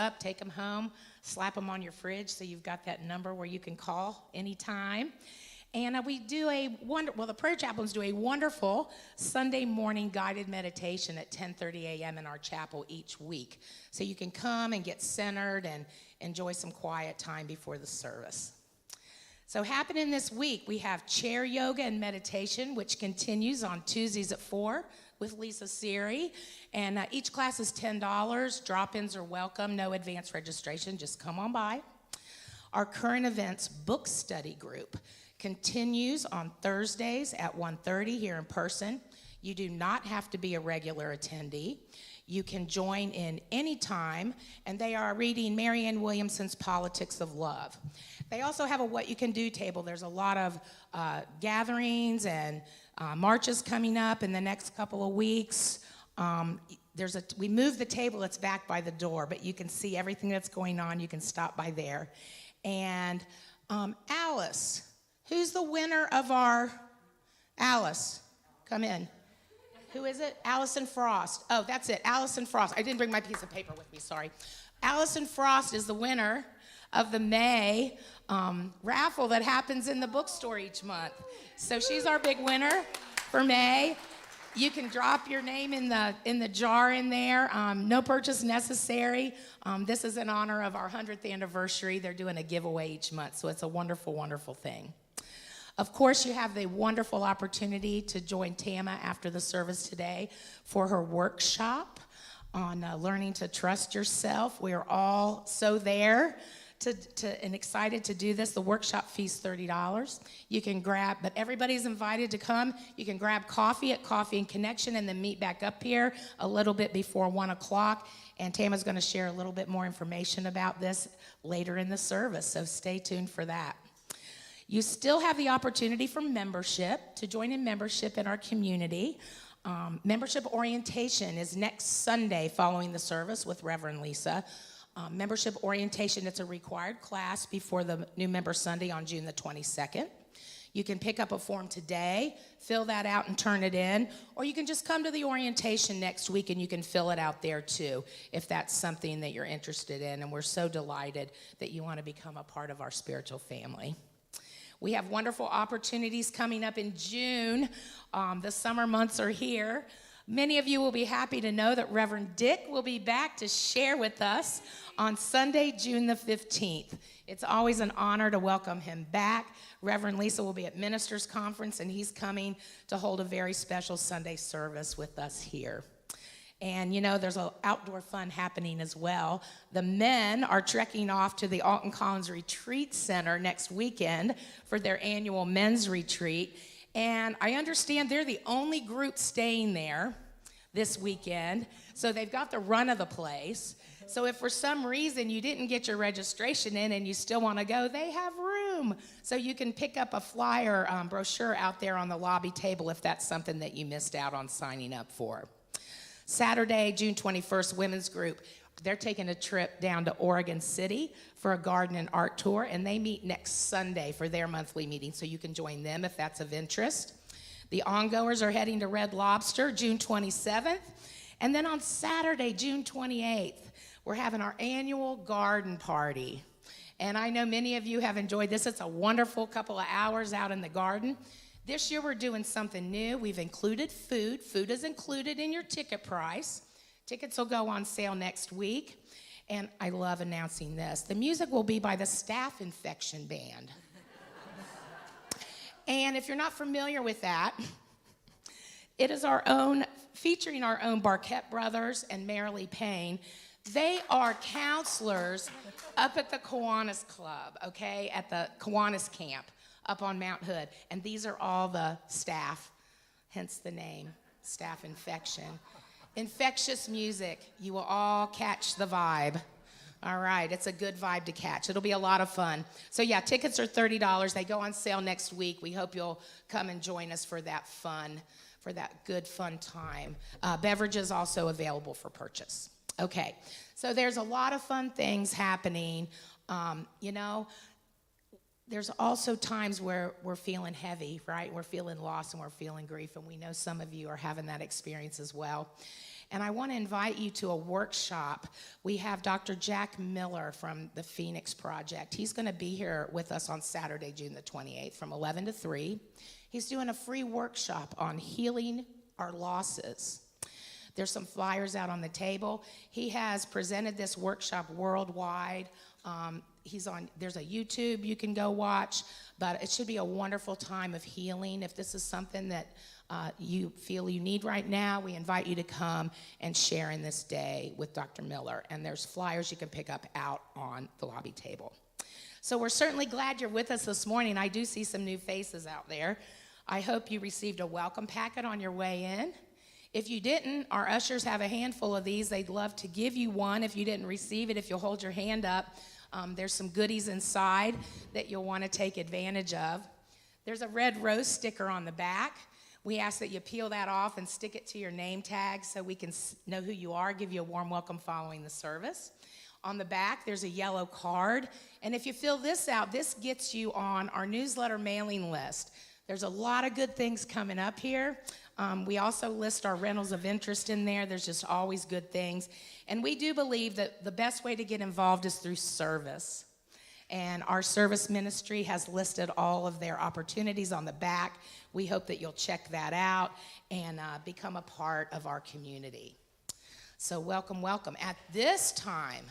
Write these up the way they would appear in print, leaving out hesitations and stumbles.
up, take them home, slap them on your fridge so you've got that number where you can call anytime. And we do the prayer chaplains do a wonderful Sunday morning guided meditation at 10:30 a.m. in our chapel each week. So you can come and get centered and enjoy some quiet time before the service. So happening this week, we have chair yoga and meditation, which continues on Tuesdays at 4 with Lisa Siri. And each class is $10. Drop-ins are welcome, no advance registration, just come on by. Our current events book study group continues on Thursdays at 1:30 here in person. You do not have to be a regular attendee. You can join in any time, and they are reading Marianne Williamson's Politics of Love. They also have a What You Can Do table. There's a lot of gatherings and marches coming up in the next couple of weeks. We moved the table, it's back by the door, but you can see everything that's going on. You can stop by there. And Alice, who's the winner of Alice, come in. Who is it? Allison Frost. Oh, that's it, Allison Frost. I didn't bring my piece of paper with me, sorry. Allison Frost is the winner of the May raffle that happens in the bookstore each month. So she's our big winner for May. You can drop your name in the jar in there. No purchase necessary. This is in honor of our 100th anniversary. They're doing a giveaway each month, so it's a wonderful, wonderful thing. Of course, you have the wonderful opportunity to join Tama after the service today for her workshop on learning to trust yourself. We are all so there and excited to do this. The workshop fee is $30. You can but everybody's invited to come. You can grab coffee at Coffee and Connection and then meet back up here a little bit before 1 o'clock. And Tama's going to share a little bit more information about this later in the service, so stay tuned for that. You still have the opportunity for membership, to join in membership in our community. Membership orientation is next Sunday following the service with Reverend Lisa. Membership orientation, it's a required class before the New Member Sunday on June the 22nd. You can pick up a form today, fill that out and turn it in, or you can just come to the orientation next week and you can fill it out there too, if that's something that you're interested in. And we're so delighted that you want to become a part of our spiritual family. We have wonderful opportunities coming up in June. The summer months are here. Many of you will be happy to know that Reverend Dick will be back to share with us on Sunday, June the 15th. It's always an honor to welcome him back. Reverend Lisa will be at Ministers Conference, and he's coming to hold a very special Sunday service with us here. And, there's an outdoor fun happening as well. The men are trekking off to the Alton Collins Retreat Center next weekend for their annual men's retreat. And I understand they're the only group staying there this weekend. So they've got the run of the place. So if for some reason you didn't get your registration in and you still want to go, they have room. So you can pick up a flyer brochure out there on the lobby table if that's something that you missed out on signing up for. Saturday, June 21st, women's group. They're taking a trip down to Oregon City for a garden and art tour, and they meet next Sunday for their monthly meeting, so you can join them if that's of interest. The ongoers are heading to Red Lobster June 27th, and then on Saturday, June 28th, we're having our annual garden party. And I know many of you have enjoyed this. It's a wonderful couple of hours out in the garden. This year we're doing something new. We've included food. Food is included in your ticket price. Tickets will go on sale next week. And I love announcing this. The music will be by the Staph Infection Band. And if you're not familiar with that, it is featuring our own Barquette Brothers and Marilee Payne. They are counselors up at the Kiwanis Club, okay, at the Kiwanis Camp up on Mount Hood. And these are all the staff, hence the name, Staph Infection. Infectious music. You will all catch the vibe. All right, it's a good vibe to catch. It'll be a lot of fun. So yeah, tickets are $30. They go on sale next week. We hope you'll come and join us for that good fun time. Beverages also available for purchase. Okay, so there's a lot of fun things happening. There's also times where we're feeling heavy, right? We're feeling loss and we're feeling grief, and we know some of you are having that experience as well. And I want to invite you to a workshop. We have Dr. Jack Miller from the Phoenix Project. He's going to be here with us on Saturday, June the 28th from 11 to 3. He's doing a free workshop on healing our losses. There's some flyers out on the table. He has presented this workshop worldwide. There's a YouTube you can go watch, but it should be a wonderful time of healing. If this is something that you feel you need right now, we invite you to come and share in this day with Dr. Miller. And there's flyers you can pick up out on the lobby table. So we're certainly glad you're with us this morning. I do see some new faces out there. I hope you received a welcome packet on your way in. If you didn't, our ushers have a handful of these. They'd love to give you one if you didn't receive it. If you'll hold your hand up, there's some goodies inside that you'll want to take advantage of. There's a red rose sticker on the back. We ask that you peel that off and stick it to your name tag so we can know who you are, give you a warm welcome following the service. On the back, there's a yellow card. And if you fill this out, this gets you on our newsletter mailing list. There's a lot of good things coming up here. We also list our rentals of interest in there. There's just always good things. And we do believe that the best way to get involved is through service. And our service ministry has listed all of their opportunities on the back. We hope that you'll check that out and become a part of our community. So welcome, welcome. At this time,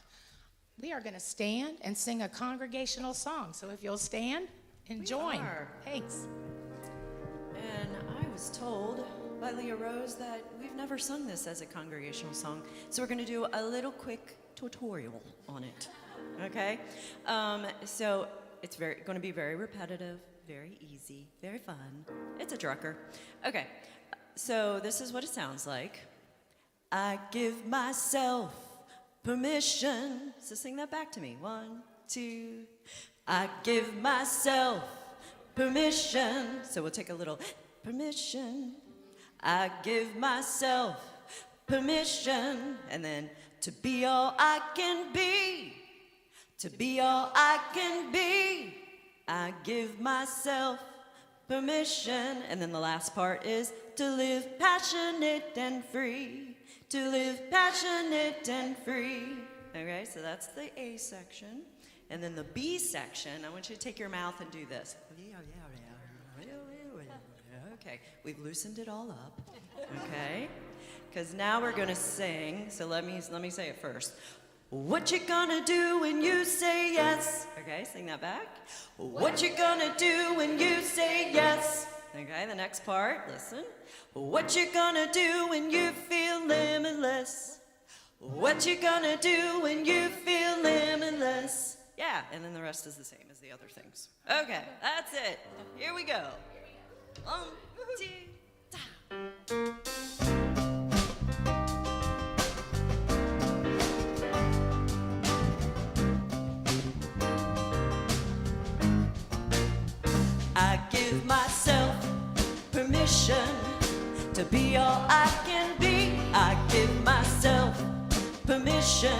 we are going to stand and sing a congregational song. So if you'll stand and join. Thanks. And I was told by Leah Rose that we've never sung this as a congregational song. So we're going to do a little quick tutorial on it. Okay? So it's going to be very repetitive, very easy, very fun. It's a drucker. Okay. So this is what it sounds like. I give myself permission. So sing that back to me. 1, 2. I give myself permission. So we'll take a little permission. I give myself permission. And then to be all I can be. To be all I can be. I give myself permission. And then the last part is to live passionate and free. To live passionate and free. Okay, so that's the A section. And then the B section, I want you to take your mouth and do this. Okay, we've loosened it all up. Okay? Because now we're going to sing. So let me say it first. What you gonna do when you say yes? Okay, sing that back. What you gonna do when you say yes? Okay, the next part, listen. What you gonna do when you feel limitless? What you gonna do when you feel limitless? Yeah, and then the rest is the same as the other things. Okay, that's it. Here we go. 1, 2, 3. I give myself permission to be all I can be. I give myself permission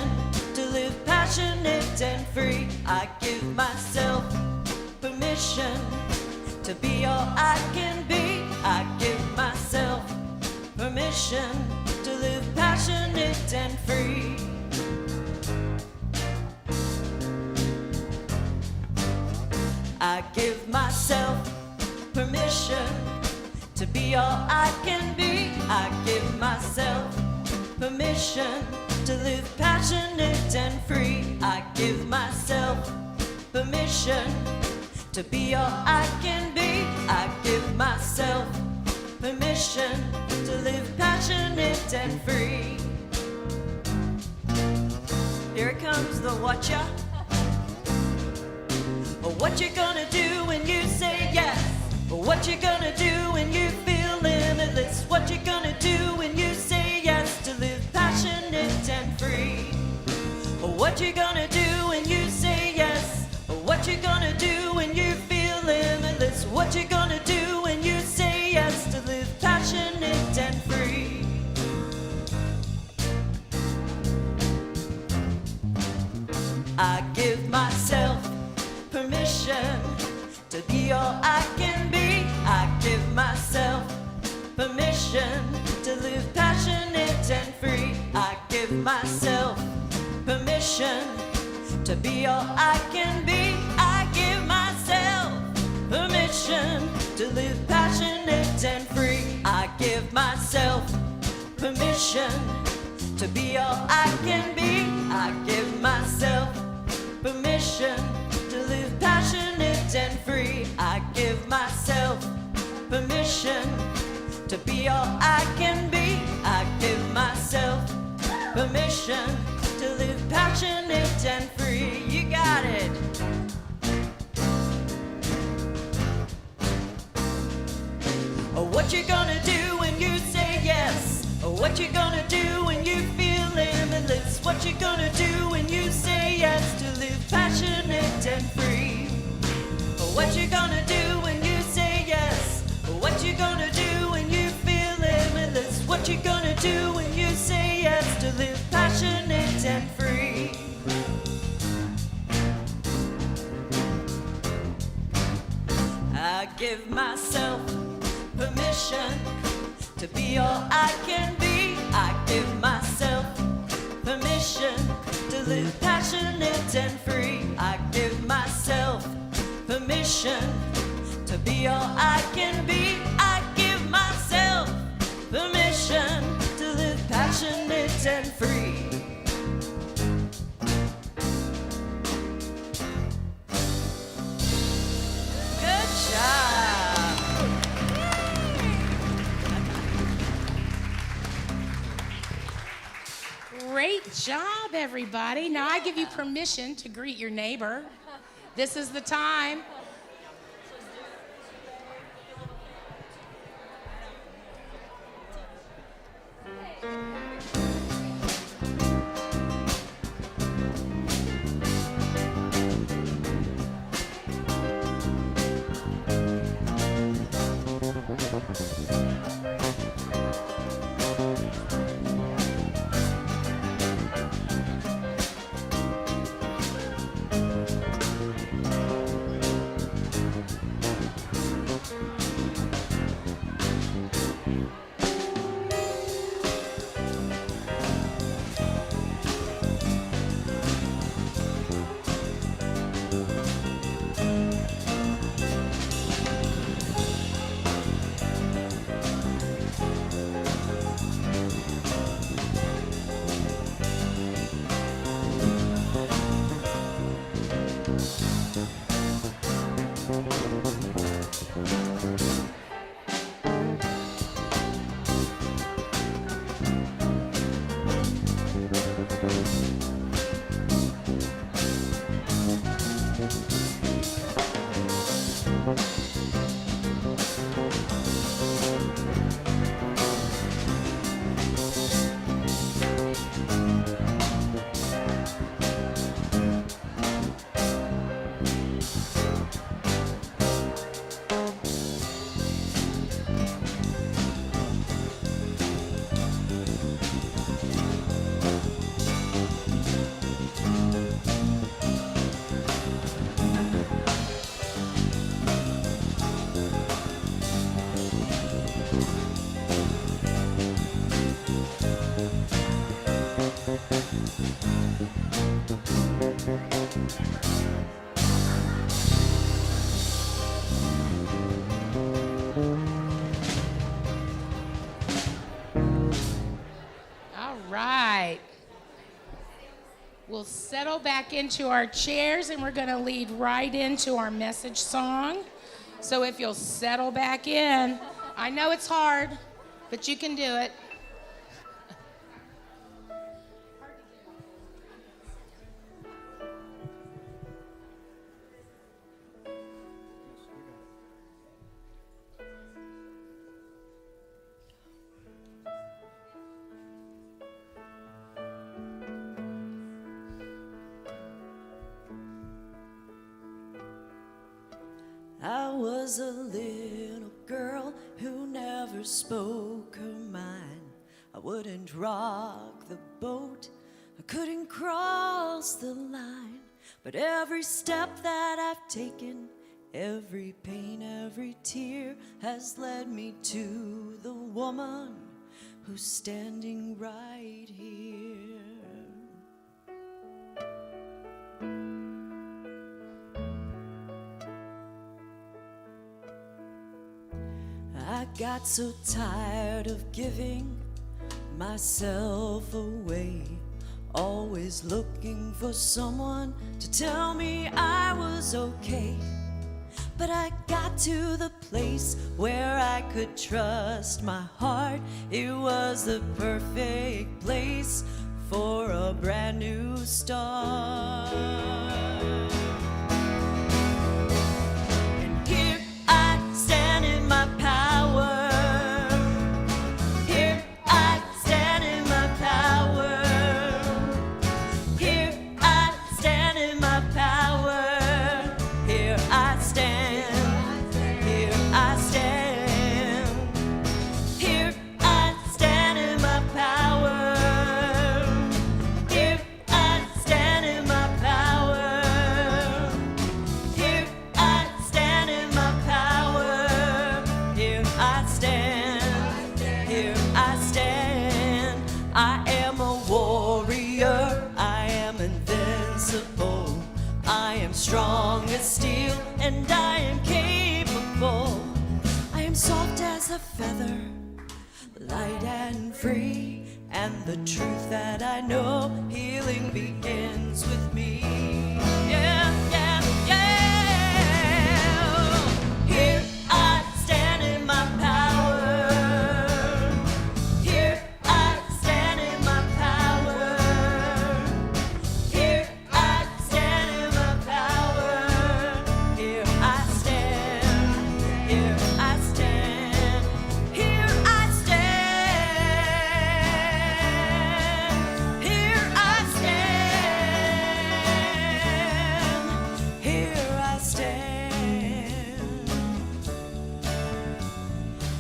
to live passionate and free. I give myself permission to be all I can be. I give myself permission to live passionate and free. I give myself permission to be all I can be. I give myself permission to live passionate and free. I give myself permission to be all I can be. I give myself permission to live passionate and free. Here it comes, the what ya? What you gonna do when you say yes? What you gonna do when you feel limitless? What you gonna do when you say yes to live passionate and free? What you gonna do when you say yes? What you gonna do when you feel limitless? What you gonna do when you say yes to live passionate and free? I give myself permission to be all I can be. I give myself permission to live passionate and free. give myself permission to be all I can be. I give myself permission to live passionate and free. I give myself permission to be all I can be. I give myself permission to live passionate and free. I give myself permission to be all I can be. I give myself permission to live passionate and free. You got it. What you gonna do when you say yes? What you gonna do when you feel limitless? What you gonna do when you say yes to live passionate and free? What you gonna do when you say yes? What you gonna do when you feel limitless? What you gonna do when you say yes to live passionate and free? I give myself permission to be all I can be. I give myself permission to live passionate and free. I give myself permission to be all I can be. I give myself permission to live passionate and free. Good job. Great job, everybody. Now I give you permission to greet your neighbor. This is the time. All right. We'll settle back into our chairs and we're going to lead right into our message song. So if you'll settle back in, I know it's hard, but you can do it. I was a little girl who never spoke her mind. I wouldn't rock the boat, I couldn't cross the line. But every step that I've taken, every pain, every tear has led me to the woman who's standing right here. got so tired of giving myself away, always looking for someone to tell me I was okay. But I got to the place where I could trust my heart. It was the perfect place for a brand new start. And here I stand in my power. Here I stand in my power. Here I stand in my power. Here I stand. Here I stand. Here I stand in my power. Here I stand in my power. Here I stand in my power. Here I stand. Here I stand. I am a warrior. I am invincible. I am strong as steel, and I am capable. I am soft as a feather, light and free, and the truth that I know, healing begins with me. Yeah, yeah, yeah. Here I stand in my power. Here I stand in my power. Here I stand in my power. Here I stand. Here I stand. Here I stand. Here I stand. Here I stand.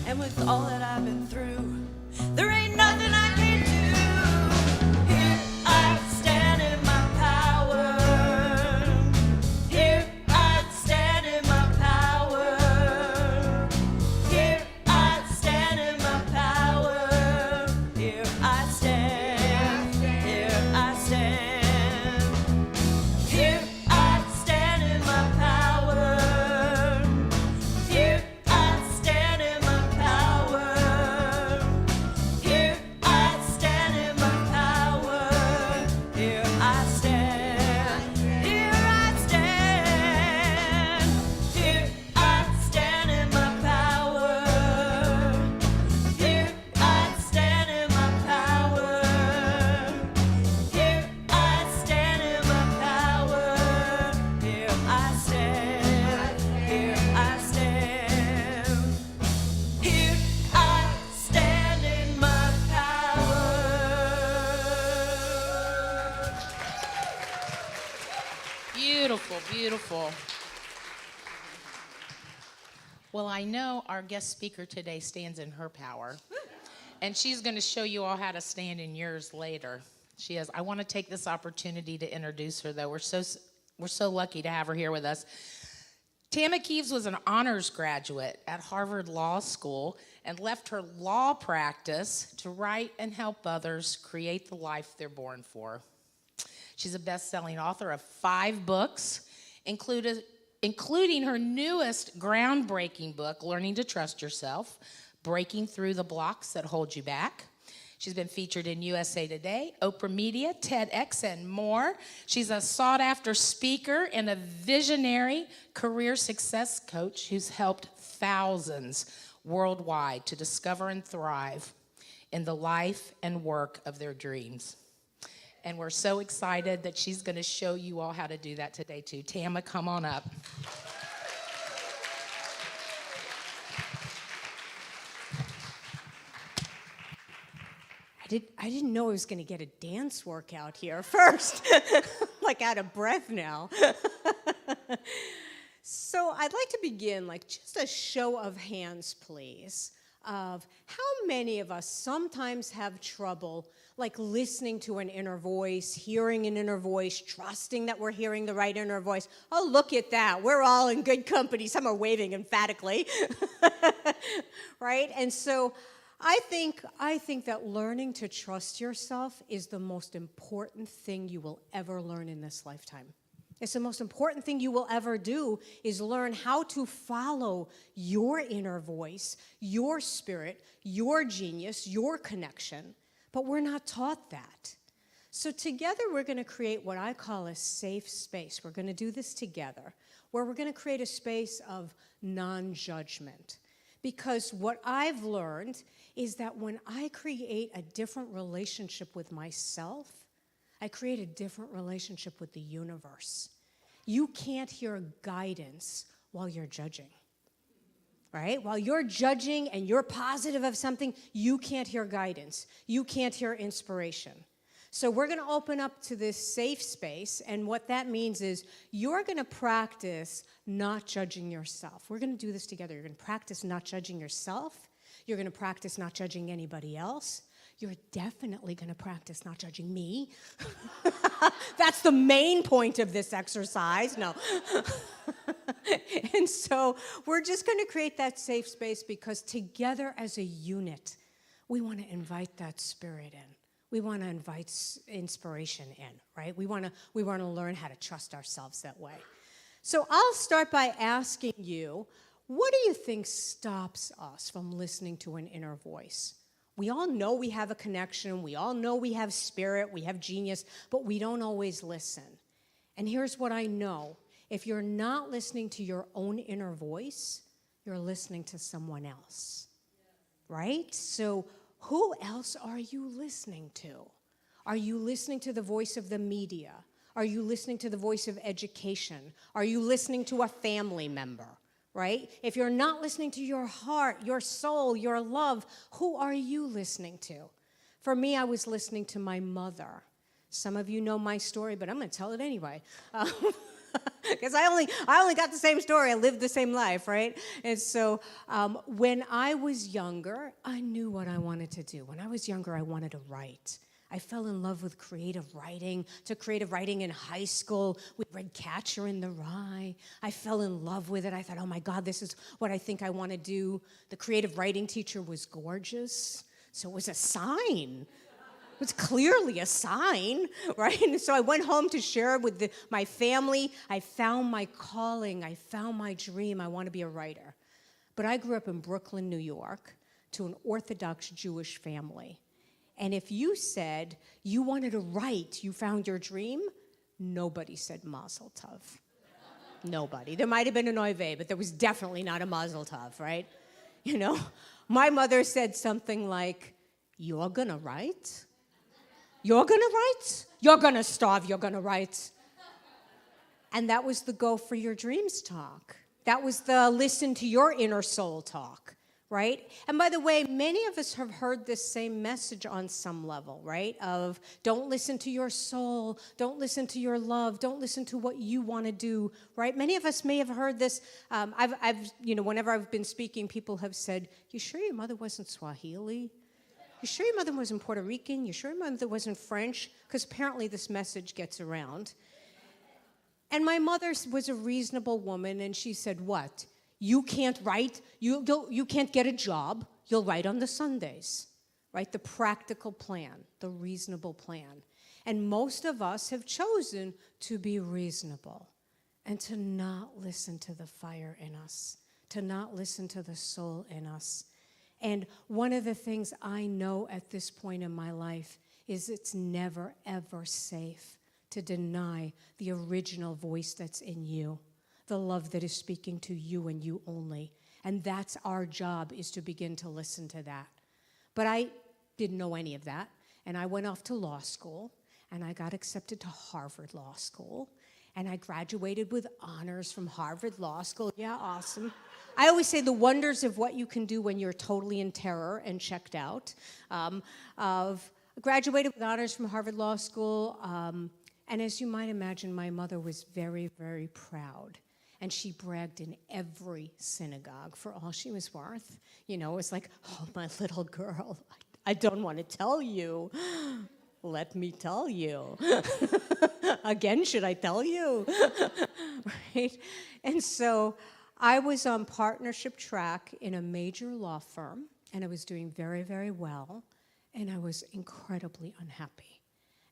And with all that I've been through, there ain't nothing I can do. Here I stand in my power. Here I stand in my power. Here I stand in my power. Here I stand. Here I stand. Here I stand in my power. Here I stand in my power. Here I stand in my power. Here I stand. Here I stand. Here I stand in my power. Here I stand in my power. Here I stand in my power. Here I stand. Here I stand. Here I stand in my power. Beautiful, beautiful. Well, I know our guest speaker today stands in her power, and she's going to show you all how to stand in yours later. She is. I want to take this opportunity to introduce her, though. We're so lucky to have her here with us. Tama Kieves was an honors graduate at Harvard Law School and left her law practice to write and help others create the life they're born for. She's a best-selling author of 5 books, including her newest groundbreaking book, Learning to Trust Yourself, Breaking Through the Blocks That Hold You Back. She's been featured in USA Today, Oprah Media, TEDx, and more. She's a sought-after speaker and a visionary career success coach who's helped thousands worldwide to discover and thrive in the life and work of their dreams. And we're so excited that she's going to show you all how to do that today, too. Tama, come on up. I didn't know I was going to get a dance workout here first. Like out of breath now. So I'd like to begin, like just a show of hands, please, of how many of us sometimes have trouble like listening to an inner voice, hearing an inner voice, trusting that we're hearing the right inner voice. Oh, look at that. We're all in good company. Some are waving emphatically. Right? And so I think that learning to trust yourself is the most important thing you will ever learn in this lifetime. It's the most important thing you will ever do is learn how to follow your inner voice, your spirit, your genius, your connection. But we're not taught that. So together we're going to create what I call a safe space. We're going to do this together, where we're going to create a space of non-judgment. Because what I've learned is that when I create a different relationship with myself, I create a different relationship with the universe. You can't hear guidance while you're judging, right? While you're judging and you're positive of something, you can't hear guidance. You can't hear inspiration. So we're going to open up to this safe space, and what that means is you're going to practice not judging yourself. We're going to do this together. You're going to practice not judging yourself. You're going to practice not judging anybody else. You're definitely going to practice not judging me. That's the main point of this exercise. No. And so we're just going to create that safe space because together as a unit, we want to invite that spirit in. We want to invite inspiration in, right? We want to learn how to trust ourselves that way. So I'll start by asking you, what do you think stops us from listening to an inner voice? We all know we have a connection. We all know we have spirit. We have genius, but we don't always listen. And here's what I know. If you're not listening to your own inner voice, you're listening to someone else, right? So who else are you listening to? Are you listening to the voice of the media? Are you listening to the voice of education? Are you listening to a family member? Right? If you're not listening to your heart, your soul, your love, who are you listening to? For me, I was listening to my mother. Some of you know my story, but I'm going to tell it anyway. Because I only got the same story. I lived the same life, right? And so when I was younger, I knew what I wanted to do. When I was younger, I wanted to write. I fell in love with creative writing. Took creative writing in high school. We read Catcher in the Rye. I fell in love with it. I thought, oh my God, this is what I think I want to do. The creative writing teacher was gorgeous, so it was a sign. It was clearly a sign, right? And so I went home to share it with my family. I found my calling. I found my dream. I want to be a writer. But I grew up in Brooklyn, New York, to an Orthodox Jewish family. And if you said you wanted to write, you found your dream, nobody said Mazel Tov. Nobody. There might have been an Oy vey, but there was definitely not a Mazel Tov, right? You know, my mother said something like, you're going to write? You're going to write? You're going to starve, you're going to write. And that was the go for your dreams talk. That was the listen to your inner soul talk. Right? And by the way, many of us have heard this same message on some level, right? Of don't listen to your soul, don't listen to your love, don't listen to what you want to do, right? Many of us may have heard this. Whenever I've been speaking, people have said, "You sure your mother wasn't Swahili? You sure your mother wasn't Puerto Rican? You sure your mother wasn't French?" Because apparently this message gets around. And my mother was a reasonable woman, and she said, "What? You can't write, you can't get a job, you'll write on the Sundays," right? The practical plan, the reasonable plan. And most of us have chosen to be reasonable and to not listen to the fire in us, to not listen to the soul in us. And one of the things I know at this point in my life is it's never, ever safe to deny the original voice that's in you. The love that is speaking to you and you only. And that's our job, is to begin to listen to that. But I didn't know any of that. And I went off to law school, and I got accepted to Harvard Law School. And I graduated with honors from Harvard Law School. Yeah, awesome. I always say the wonders of what you can do when you're totally in terror and checked out. Graduated with honors from Harvard Law School. And as you might imagine, my mother was very, very proud. And she bragged in every synagogue for all she was worth. You know, it was like, "Oh, my little girl, I don't want to tell you. Let me tell you." Again, should I tell you? Right? And so I was on partnership track in a major law firm, and I was doing very, very well, and I was incredibly unhappy.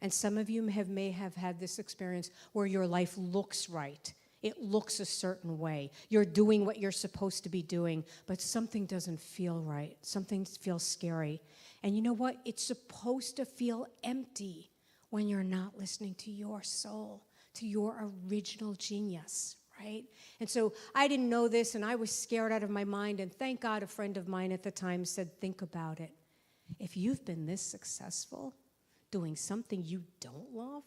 And some of you may have had this experience where your life looks right. It looks a certain way. You're doing what you're supposed to be doing, but something doesn't feel right. Something feels scary. And you know what? It's supposed to feel empty when you're not listening to your soul, to your original genius, right? And so I didn't know this, and I was scared out of my mind, and thank God a friend of mine at the time said, think about it. If you've been this successful doing something you don't love,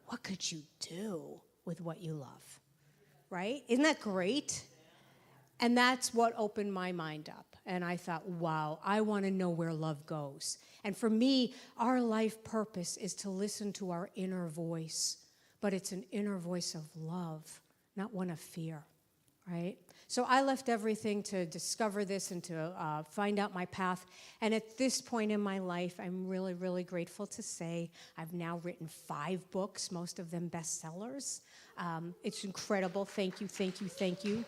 what could you do with what you love, right? Isn't that great? And that's what opened my mind up. And I thought, wow, I want to know where love goes. And for me, our life purpose is to listen to our inner voice, but it's an inner voice of love, not one of fear, right? So I left everything to discover this and to find out my path. And at this point in my life, I'm really, really grateful to say I've now written 5 books, most of them bestsellers. It's incredible. Thank you, thank you, thank you.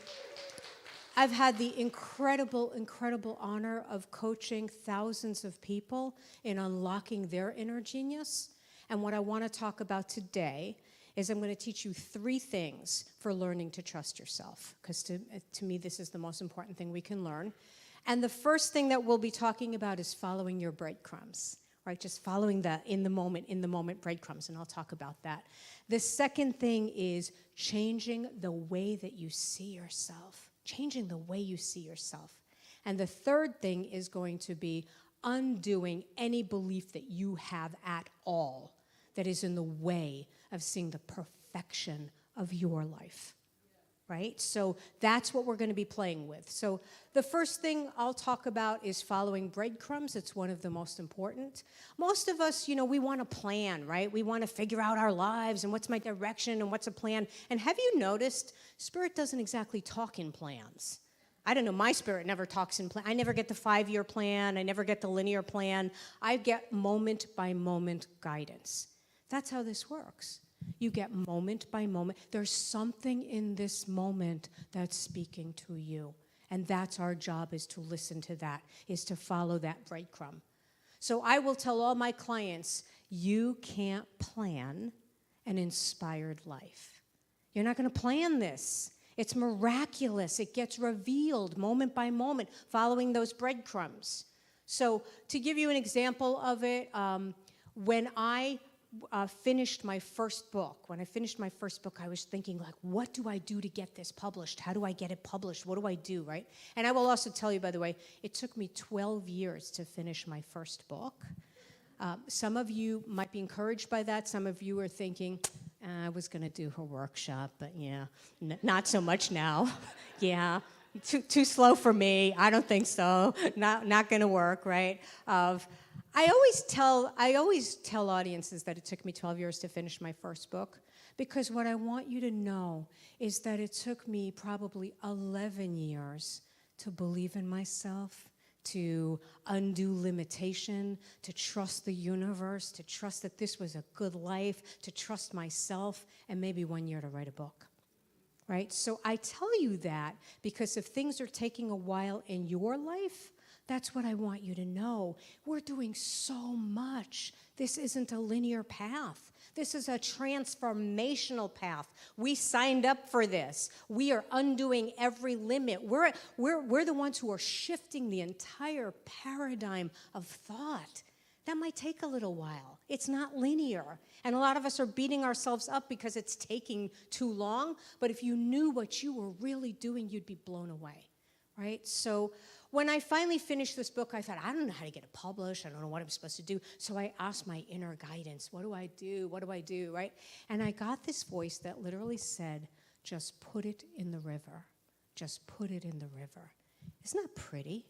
I've had the incredible, incredible honor of coaching thousands of people in unlocking their inner genius. And what I want to talk about today is I'm going to teach you 3 things for learning to trust yourself, because to me, this is the most important thing we can learn. And the first thing that we'll be talking about is following your breadcrumbs, right? Just following the in the moment breadcrumbs, and I'll talk about that. The second thing is changing the way that you see yourself, changing the way you see yourself. And the third thing is going to be undoing any belief that you have at all that is in the way of seeing the perfection of your life, right? So that's what we're going to be playing with. So the first thing I'll talk about is following breadcrumbs. It's one of the most important. Most of us, we want a plan, right? We want to figure out our lives and what's my direction and what's a plan. And have you noticed, Spirit doesn't exactly talk in plans. I don't know, my spirit never talks in plan. I never get the 5-year plan. I never get the linear plan. I get moment by moment guidance. That's how this works. You get moment by moment. There's something in this moment that's speaking to you. And that's our job, is to listen to that, is to follow that breadcrumb. So I will tell all my clients, you can't plan an inspired life. You're not going to plan this. It's miraculous. It gets revealed moment by moment, following those breadcrumbs. So to give you an example of it, when I finished my first book. When I finished my first book, I was thinking, what do I do to get this published? How do I get it published? What do I do, right? And I will also tell you, by the way, it took me 12 years to finish my first book. Some of you might be encouraged by that. Some of you are thinking, I was going to do her workshop, but yeah, not so much now. Yeah. Too slow for me. I don't think so. Not going to work, right? I always tell audiences that it took me 12 years to finish my first book, because what I want you to know is that it took me probably 11 years to believe in myself, to undo limitation, to trust the universe, to trust that this was a good life, to trust myself, and maybe 1 year to write a book. Right? So I tell you that because if things are taking a while in your life, that's what I want you to know. We're doing so much. This isn't a linear path. This is a transformational path. We signed up for this. We are undoing every limit. We're the ones who are shifting the entire paradigm of thought. That might take a little while. It's not linear. And a lot of us are beating ourselves up because it's taking too long. But if you knew what you were really doing, you'd be blown away, right? So when I finally finished this book, I thought, I don't know how to get it published. I don't know what I'm supposed to do. So I asked my inner guidance, what do I do? What do I do, right? And I got this voice that literally said, just put it in the river. Just put it in the river. Isn't that pretty?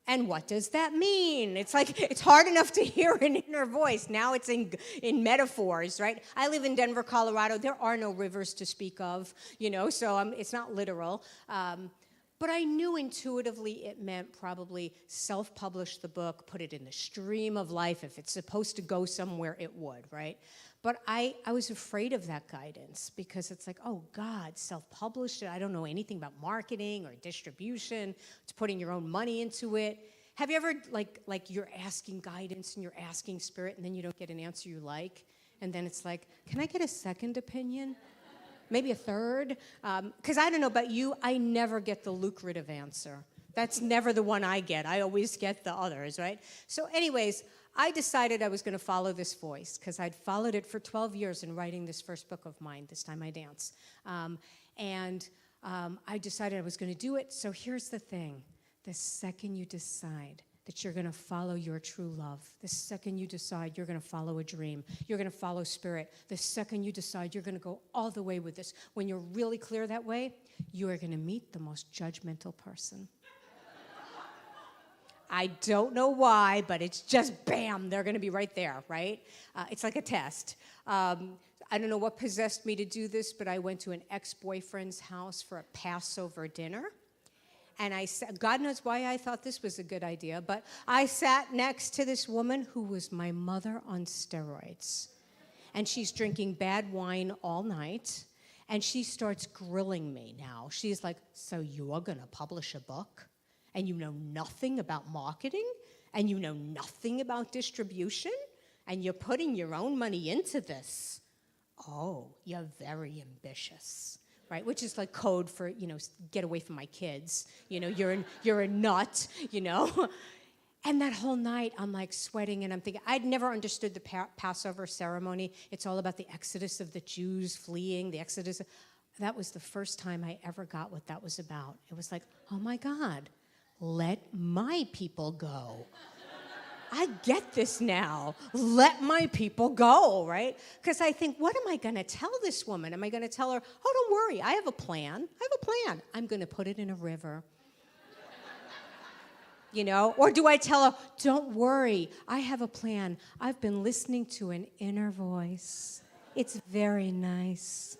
And what does that mean? It's hard enough to hear an inner voice. Now it's in metaphors, right? I live in Denver, Colorado. There are no rivers to speak of, so it's not literal. But I knew intuitively it meant probably self-publish the book, put it in the stream of life. If it's supposed to go somewhere, it would, right? But I was afraid of that guidance because it's like, oh, God, self-published it. I don't know anything about marketing or distribution. It's putting your own money into it. Have you ever, like you're asking guidance and you're asking spirit and then you don't get an answer you like? And then it's like, can I get a second opinion? Maybe a third? Because I don't know about you, I never get the lucrative answer. That's never the one I get. I always get the others, right? So anyways, I decided I was going to follow this voice because I'd followed it for 12 years in writing this first book of mine, This Time I Dance. I decided I was going to do it. So here's the thing. The second you decide that you're going to follow your true love, the second you decide you're going to follow a dream, you're going to follow spirit, the second you decide you're going to go all the way with this, when you're really clear that way, you are going to meet the most judgmental person. I don't know why, but it's just bam, they're going to be right there, right? It's like a test. I don't know what possessed me to do this, but I went to an ex-boyfriend's house for a Passover dinner. And God knows why I thought this was a good idea, but I sat next to this woman who was my mother on steroids. And she's drinking bad wine all night, and she starts grilling me now. She's like, so you are going to publish a book? And you know nothing about marketing? And you know nothing about distribution? And you're putting your own money into this? Oh, you're very ambitious. Right, which is like code for, get away from my kids. You're a nut, And that whole night, I'm like sweating and I'm thinking, I'd never understood the Passover ceremony. It's all about the exodus of the Jews fleeing, the exodus. That was the first time I ever got what that was about. It was like, oh my God, let my people go. I get this now. Let my people go, right? Because I think, what am I going to tell this woman? Am I going to tell her, oh, don't worry, I have a plan. I'm going to put it in a river. Or do I tell her, don't worry, I have a plan. I've been listening to an inner voice. It's very nice.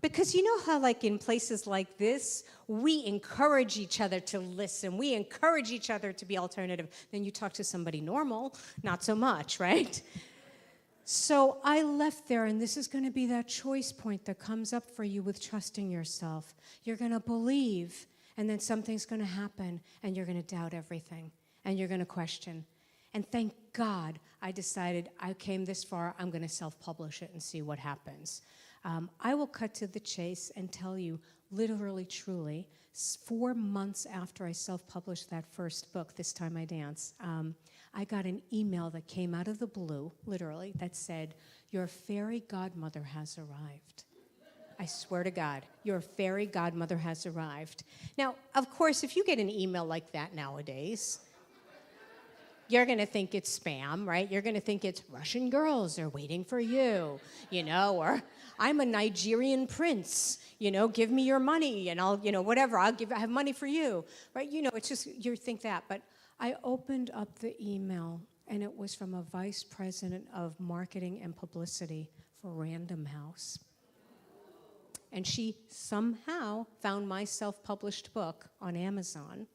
Because you know how, like, in places like this, we encourage each other to listen. We encourage each other to be alternative. Then you talk to somebody normal, not so much, right? So I left there, and this is going to be that choice point that comes up for you with trusting yourself. You're going to believe, and then something's going to happen, and you're going to doubt everything, and you're going to question. And thank God I decided I came this far, I'm going to self-publish it and see what happens. I will cut to the chase and tell you, literally, truly, 4 months after I self-published that first book, This Time I Dance, I got an email that came out of the blue, literally, that said, your fairy godmother has arrived. I swear to God, your fairy godmother has arrived. Now, of course, if you get an email like that nowadays, you're going to think it's spam, right? You're going to think it's Russian girls are waiting for you, or I'm a Nigerian prince, give me your money and I'll, whatever, I have money for you, right? It's just, you think that. But I opened up the email and it was from a vice president of marketing and publicity for Random House. And she somehow found my self-published book on Amazon.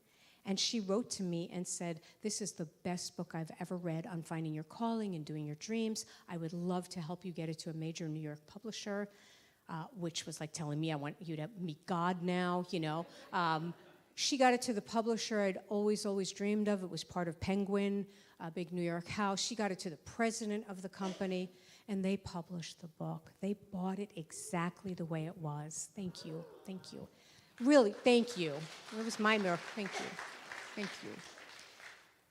And she wrote to me and said, this is the best book I've ever read on finding your calling and doing your dreams. I would love to help you get it to a major New York publisher, which was like telling me I want you to meet God now, She got it to the publisher I'd always dreamed of. It was part of Penguin, a big New York house. She got it to the president of the company, and they published the book. They bought it exactly the way it was. Thank you. Really, thank you. It was my miracle. Thank you.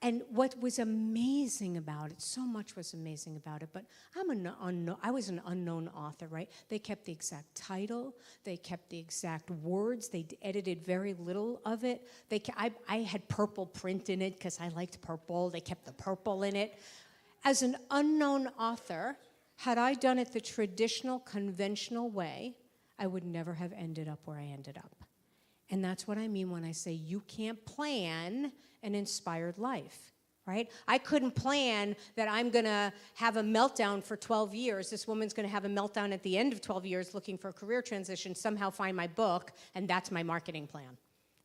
And what was amazing about it, so much was amazing about it, but I was an unknown author, right? They kept the exact title. They kept the exact words. They edited very little of it. I had purple print in it because I liked purple. They kept the purple in it. As an unknown author, had I done it the traditional, conventional way, I would never have ended up where I ended up. And that's what I mean when I say you can't plan an inspired life, right? I couldn't plan that I'm going to have a meltdown for 12 years. This woman's going to have a meltdown at the end of 12 years looking for a career transition, somehow find my book, and that's my marketing plan,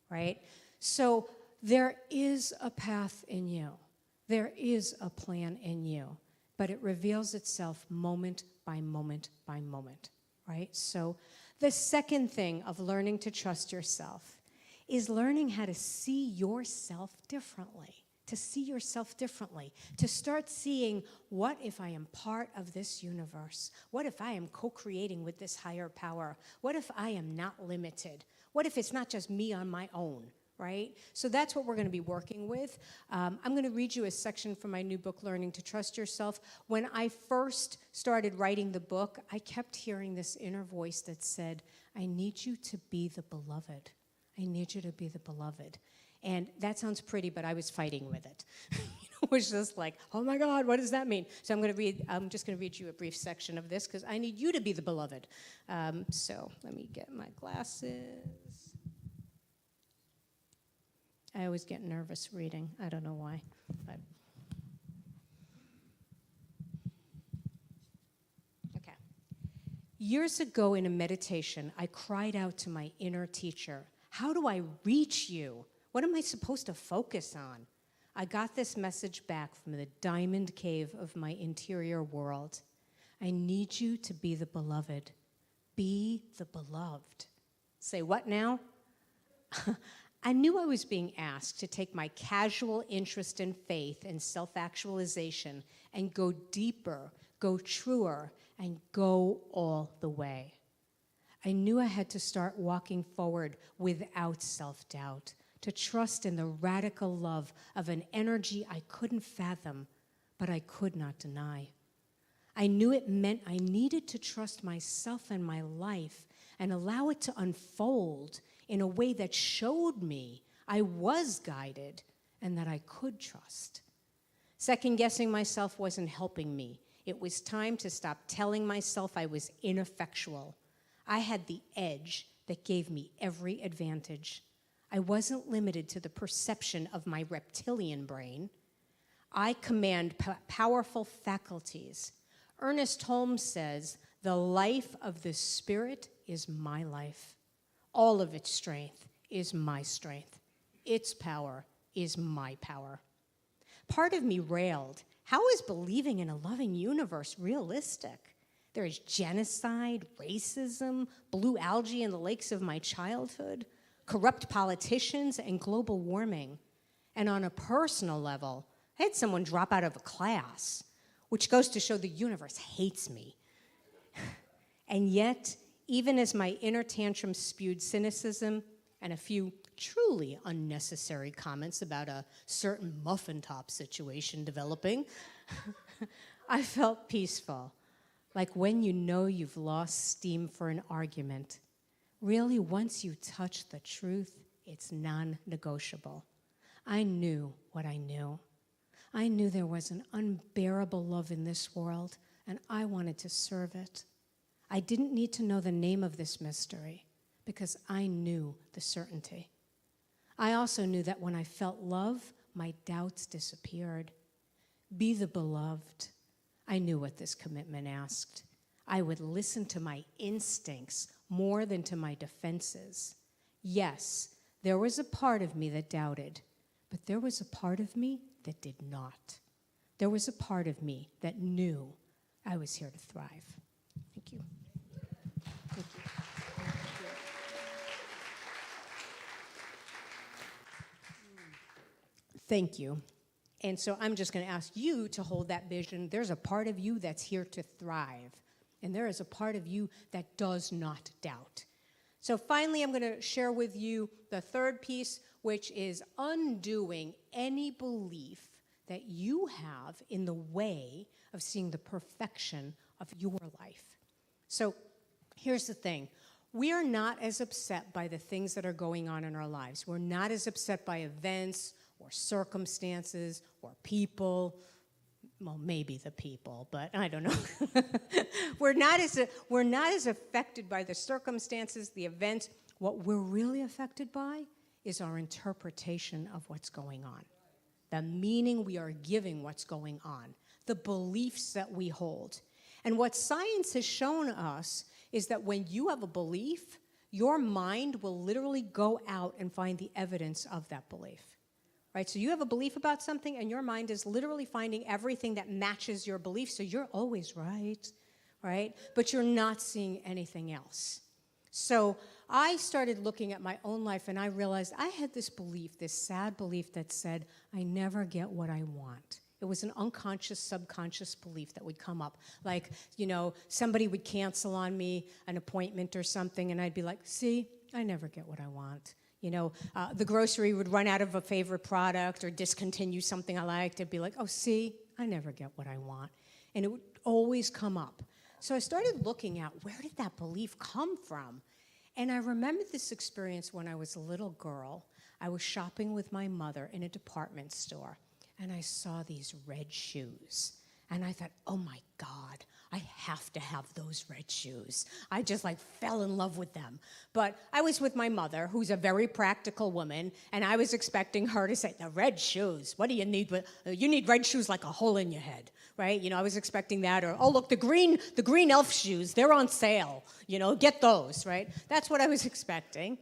right? So there is a path in you. There is a plan in you, but it reveals itself moment by moment by moment, right? So the second thing of learning to trust yourself is learning how to see yourself differently. to see yourself differently, to start seeing, what if I am part of this universe? What if I am co-creating with this higher power? What if I am not limited? What if it's not just me on my own, right? So that's what we're going to be working with. I'm going to read you a section from my new book, Learning to Trust Yourself. When I first started writing the book, I kept hearing this inner voice that said, I need you to be the beloved. I need you to be the beloved. And that sounds pretty, but I was fighting with it. It was just like, oh my God, what does that mean? So I'm just going to read you a brief section of this because I need you to be the beloved. So let me get my glasses. I always get nervous reading. I don't know why. But. Okay. Years ago in a meditation, I cried out to my inner teacher, how do I reach you? What am I supposed to focus on? I got this message back from the diamond cave of my interior world. I need you to be the beloved. Be the beloved. Say what now? I knew I was being asked to take my casual interest in faith and self-actualization and go deeper, go truer, and go all the way. I knew I had to start walking forward without self-doubt, to trust in the radical love of an energy I couldn't fathom, but I could not deny. I knew it meant I needed to trust myself and my life and allow it to unfold in a way that showed me I was guided and that I could trust. Second-guessing myself wasn't helping me. It was time to stop telling myself I was ineffectual. I had the edge that gave me every advantage. I wasn't limited to the perception of my reptilian brain. I command powerful faculties. Ernest Holmes says, the life of the spirit is my life. All of its strength is my strength. Its power is my power. Part of me railed, how is believing in a loving universe realistic? There is genocide, racism, blue algae in the lakes of my childhood, corrupt politicians, and global warming. And on a personal level, I had someone drop out of a class, which goes to show the universe hates me. And yet, even as my inner tantrum spewed cynicism and a few truly unnecessary comments about a certain muffin top situation developing, I felt peaceful, like when you know you've lost steam for an argument. Really, once you touch the truth, it's non-negotiable. I knew what I knew. I knew there was an unbearable love in this world, and I wanted to serve it. I didn't need to know the name of this mystery because I knew the certainty. I also knew that when I felt love, my doubts disappeared. Be the beloved. I knew what this commitment asked. I would listen to my instincts more than to my defenses. Yes, there was a part of me that doubted, but there was a part of me that did not. There was a part of me that knew I was here to thrive. Thank you. Thank you. Thank you. And so I'm just going to ask you to hold that vision. There's a part of you that's here to thrive, and there is a part of you that does not doubt. So finally, I'm going to share with you the third piece, which is undoing any belief that you have in the way of seeing the perfection of your life. So here's the thing. We are not as upset by the things that are going on in our lives. We're not as upset by events or circumstances or people. Well, maybe the people, but I don't know. We're not as affected by the circumstances, the events. What we're really affected by is our interpretation of what's going on, the meaning we are giving what's going on, the beliefs that we hold. And what science has shown us is that when you have a belief, your mind will literally go out and find the evidence of that belief. Right? So you have a belief about something, and your mind is literally finding everything that matches your belief, so you're always right? But you're not seeing anything else. So I started looking at my own life, and I realized I had this belief, this sad belief that said, I never get what I want. It was an unconscious, subconscious belief that would come up. Like, somebody would cancel on me an appointment or something, and I'd be like, see, I never get what I want. The grocery would run out of a favorite product or discontinue something I liked. I'd be like, oh, see, I never get what I want. And it would always come up. So I started looking at, where did that belief come from? And I remember this experience when I was a little girl. I was shopping with my mother in a department store, and I saw these red shoes. And I thought, oh my God, I have to have those red shoes. I just fell in love with them. But I was with my mother, who's a very practical woman, and I was expecting her to say, the red shoes, what do you need? You need red shoes like a hole in your head, right? I was expecting that. Or, oh, look, the green elf shoes, they're on sale. Get those, right? That's what I was expecting.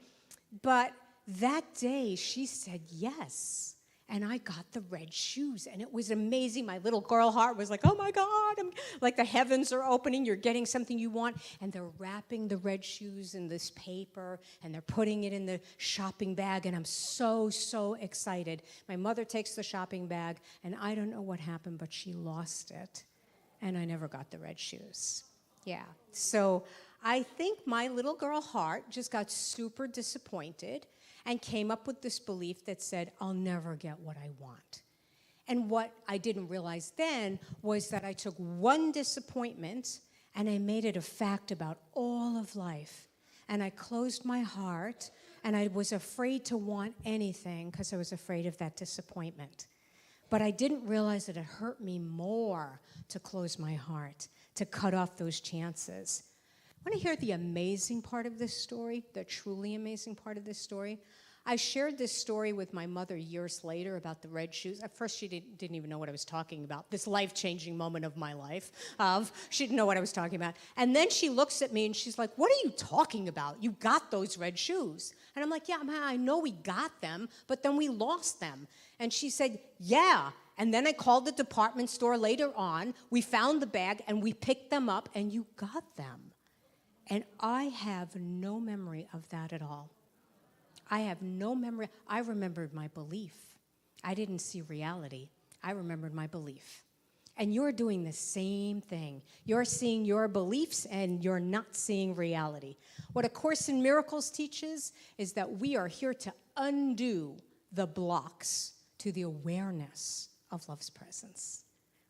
But that day, she said yes. And I got the red shoes, and it was amazing. My little girl heart was like, oh my God, the heavens are opening, you're getting something you want. And they're wrapping the red shoes in this paper, and they're putting it in the shopping bag, and I'm so, so excited. My mother takes the shopping bag, and I don't know what happened, but she lost it, and I never got the red shoes. Yeah, so I think my little girl heart just got super disappointed and came up with this belief that said, I'll never get what I want. And what I didn't realize then was that I took one disappointment and I made it a fact about all of life. And I closed my heart, and I was afraid to want anything because I was afraid of that disappointment. But I didn't realize that it hurt me more to close my heart, to cut off those chances. Want to hear the amazing part of this story, the truly amazing part of this story? I shared this story with my mother years later about the red shoes. At first, she didn't even know what I was talking about, this life-changing moment of my life. She didn't know what I was talking about. And then she looks at me and she's like, what are you talking about? You got those red shoes. And I'm like, yeah, I know we got them, but then we lost them. And she said, yeah. And then I called the department store later on. We found the bag and we picked them up, and you got them. And I have no memory of that at all. I have no memory. I remembered my belief. I didn't see reality. I remembered my belief. And you're doing the same thing. You're seeing your beliefs and you're not seeing reality. What A Course in Miracles teaches is that we are here to undo the blocks to the awareness of love's presence.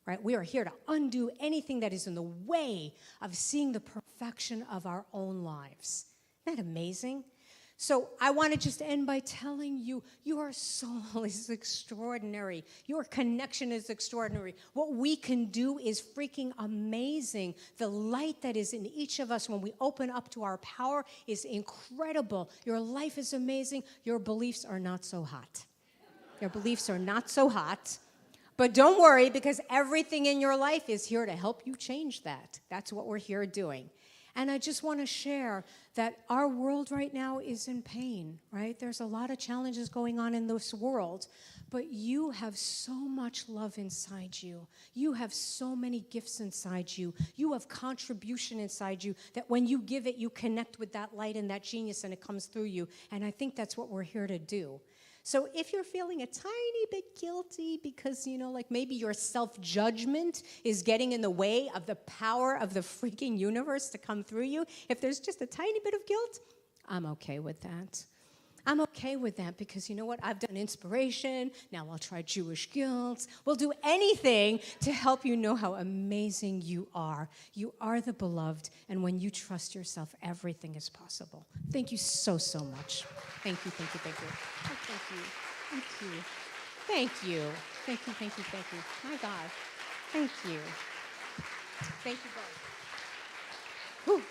Right? We are here to undo anything that is in the way of seeing the perfection of our own lives. Isn't that amazing? So I want to just end by telling you, your soul is extraordinary. Your connection is extraordinary. What we can do is freaking amazing. The light that is in each of us when we open up to our power is incredible. Your life is amazing. Your beliefs are not so hot. Your beliefs are not so hot. But don't worry, because everything in your life is here to help you change that. That's what we're here doing. And I just want to share that our world right now is in pain, right? There's a lot of challenges going on in this world, but you have so much love inside you. You have so many gifts inside you. You have contribution inside you that when you give it, you connect with that light and that genius, and it comes through you. And I think that's what we're here to do. So if you're feeling a tiny bit guilty because, maybe your self-judgment is getting in the way of the power of the freaking universe to come through you, if there's just a tiny bit of guilt, I'm okay with that. I'm okay with that because you know what? I've done inspiration. Now I'll try Jewish guilt. We'll do anything to help you know how amazing you are. You are the beloved, and when you trust yourself, everything is possible. Thank you so, so much. Thank you, thank you, thank you. Oh, thank you, thank you, thank you, thank you, thank you, thank you. My God, thank you. Thank you both. Whew.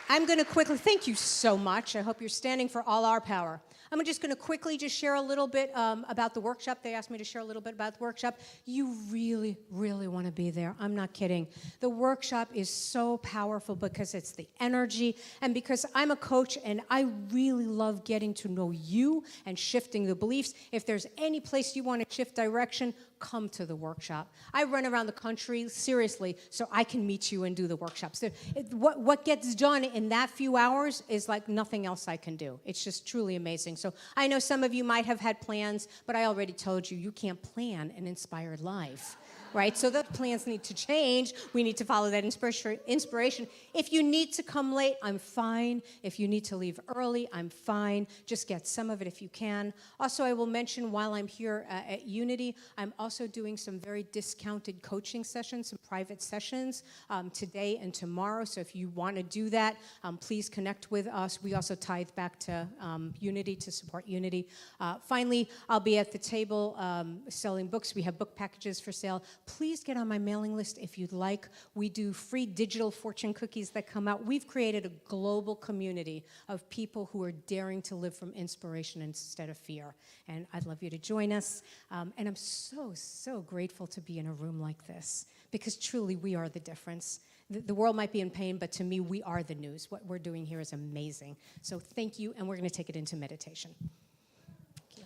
I'm going to quickly, thank you so much. I hope you're standing for all our power. I'm just going to quickly just share a little bit about the workshop. They asked me to share a little bit about the workshop. You really, really want to be there. I'm not kidding. The workshop is so powerful because it's the energy and because I'm a coach and I really love getting to know you and shifting the beliefs. If there's any place you want to shift direction, come to the workshop. I run around the country, seriously, so I can meet you and do the workshops. What gets done in that few hours is like nothing else I can do. It's just truly amazing. So I know some of you might have had plans, but I already told you can't plan an inspired life. Right? So the plans need to change. We need to follow that inspiration. If you need to come late, I'm fine. If you need to leave early, I'm fine. Just get some of it if you can. Also, I will mention while I'm here at Unity, I'm also doing some very discounted coaching sessions, some private sessions today and tomorrow. So if you want to do that, please connect with us. We also tithe back to Unity to support Unity. Finally, I'll be at the table selling books. We have book packages for sale. Please get on my mailing list if you'd like. We do free digital fortune cookies that come out. We've created a global community of people who are daring to live from inspiration instead of fear. And I'd love you to join us. And I'm so, so grateful to be in a room like this, because truly we are the difference. The world might be in pain, but to me, we are the news. What we're doing here is amazing. So thank you, and we're going to take it into meditation. Thank you.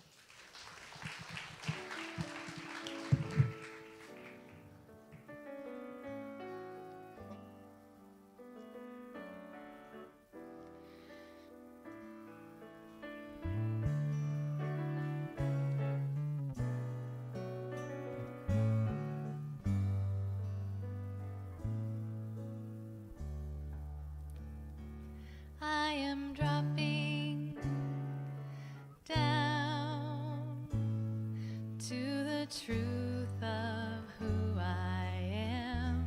I am dropping down to the truth of who I am.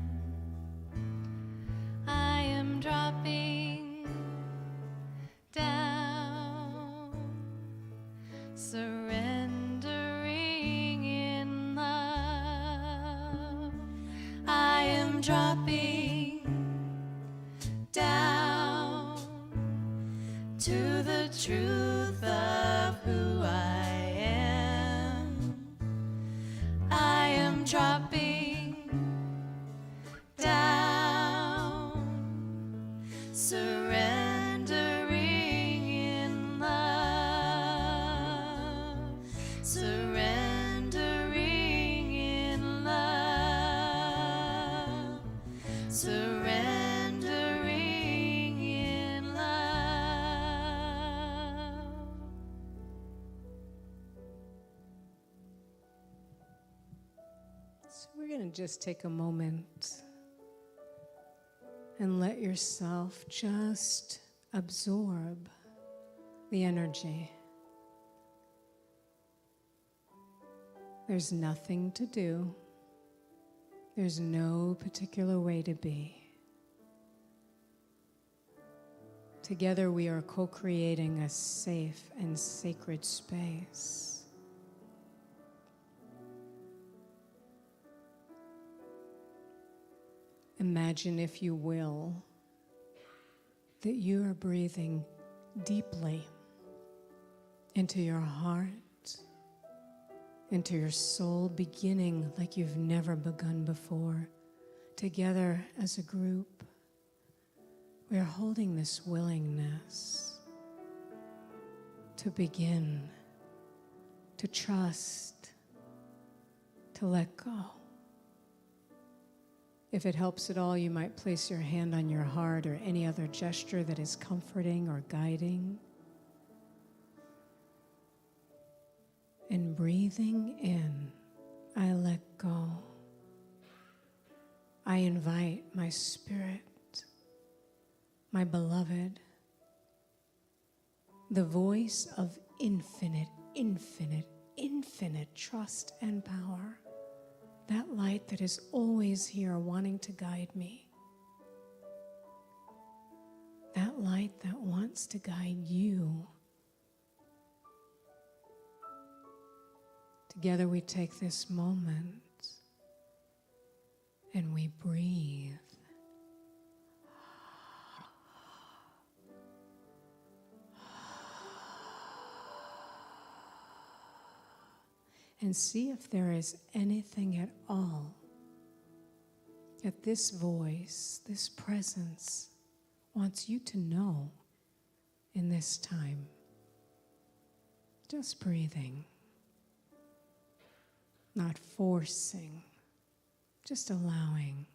I am dropping down, surrendering in love. I am dropping down to the truth of who I am. I am dropping down, surrendering in love, surrendering in love, surrendering in love. So we're going to just take a moment and let yourself just absorb the energy. There's nothing to do. There's no particular way to be. Together we are co-creating a safe and sacred space. Imagine, if you will, that you are breathing deeply into your heart, into your soul, beginning like you've never begun before. Together as a group, we are holding this willingness to begin, to trust, to let go. If it helps at all, you might place your hand on your heart or any other gesture that is comforting or guiding. And breathing in, I let go. I invite my spirit, my beloved, the voice of infinite, infinite, infinite trust and power. That light that is always here wanting to guide me. That light that wants to guide you. Together we take this moment and we breathe. And see if there is anything at all that this voice, this presence, wants you to know in this time. Just breathing. not forcing, just allowing.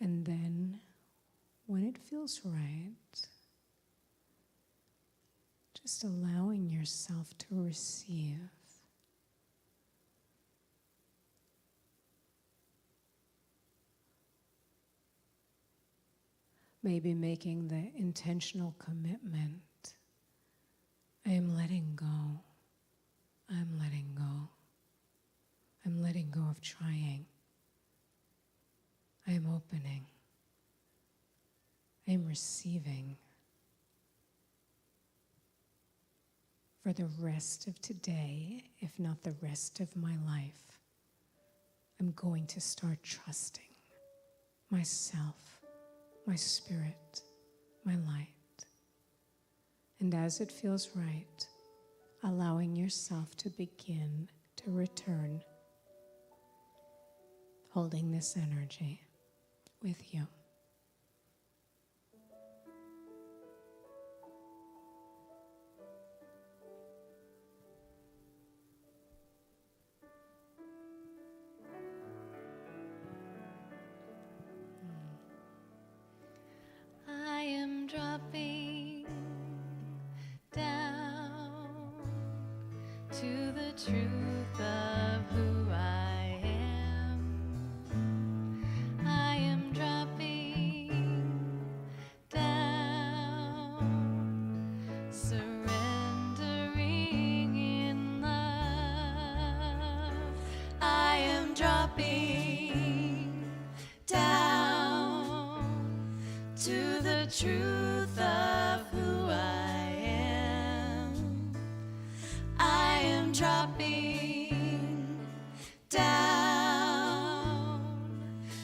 And then, when it feels right, just allowing yourself to receive. Maybe making the intentional commitment. I am letting go. I'm letting go. I'm letting go of trying. I am opening. I am receiving. For the rest of today, if not the rest of my life, I'm going to start trusting myself, my spirit, my light. And as it feels right, allowing yourself to begin to return, holding this energy with you. I am dropping down to the truth of who I am. I am dropping down, surrendering in love. I am dropping down to the truth of who I am. I am dropping down,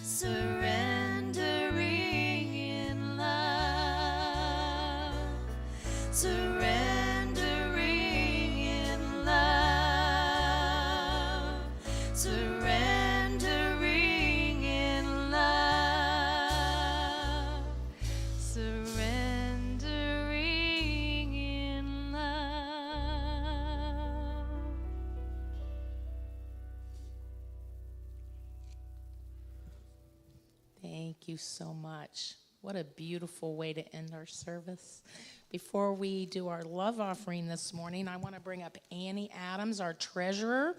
surrendering in love, surrendering in love, surrendering in love, surrendering in love. Thank you so much. What a beautiful way to end our service. Before we do our love offering this morning, I want to bring up Annie Adams, our treasurer.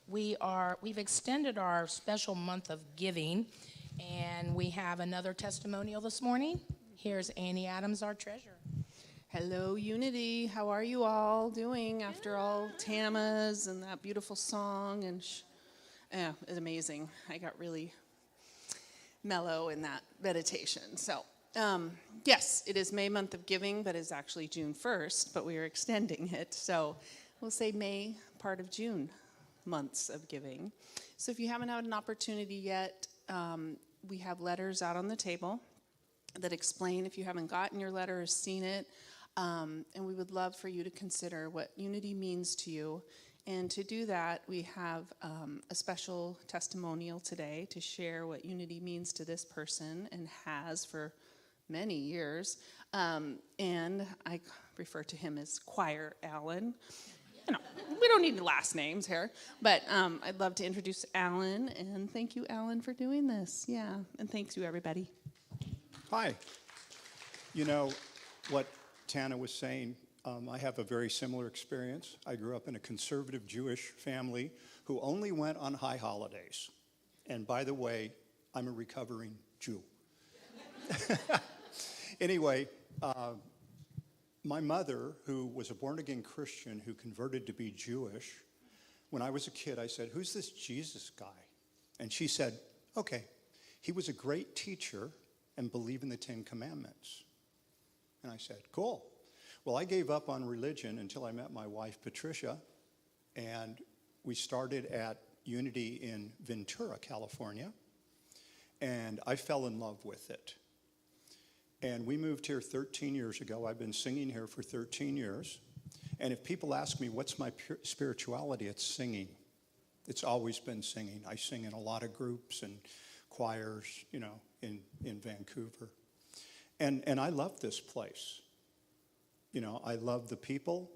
We've extended our special month of giving, and we have another testimonial this morning. Here's Annie Adams, our treasurer. Hello, Unity. How are you all doing after all Tama's and that beautiful song? And yeah, it's amazing. I got really mellow in that meditation. So, yes, it is May month of giving, but it's actually June 1st, but we are extending it. So we'll say May, part of June months of giving. So if you haven't had an opportunity yet, we have letters out on the table that explain if you haven't gotten your letter or seen it. And we would love for you to consider what unity means to you. And to do that, we have a special testimonial today to share what unity means to this person and has for many years. And I refer to him as Choir Alan. You know, we don't need last names here, but I'd love to introduce Alan, and thank you, Alan, for doing this. Yeah, and thanks you, everybody. Hi. You know what Tana was saying, I have a very similar experience. I grew up in a conservative Jewish family who only went on high holidays. And by the way, I'm a recovering Jew. Anyway, my mother, who was a born-again Christian who converted to be Jewish, when I was a kid, I said, "Who's this Jesus guy?" And she said, "Okay, he was a great teacher and believed in the Ten Commandments." And I said, cool. Well, I gave up on religion until I met my wife, Patricia, and we started at Unity in Ventura, California, and I fell in love with it. And we moved here 13 years ago. I've been singing here for 13 years. And if people ask me, what's my spirituality, it's singing. It's always been singing. I sing in a lot of groups and choirs, you know, in Vancouver. And I love this place. You know, I love the people.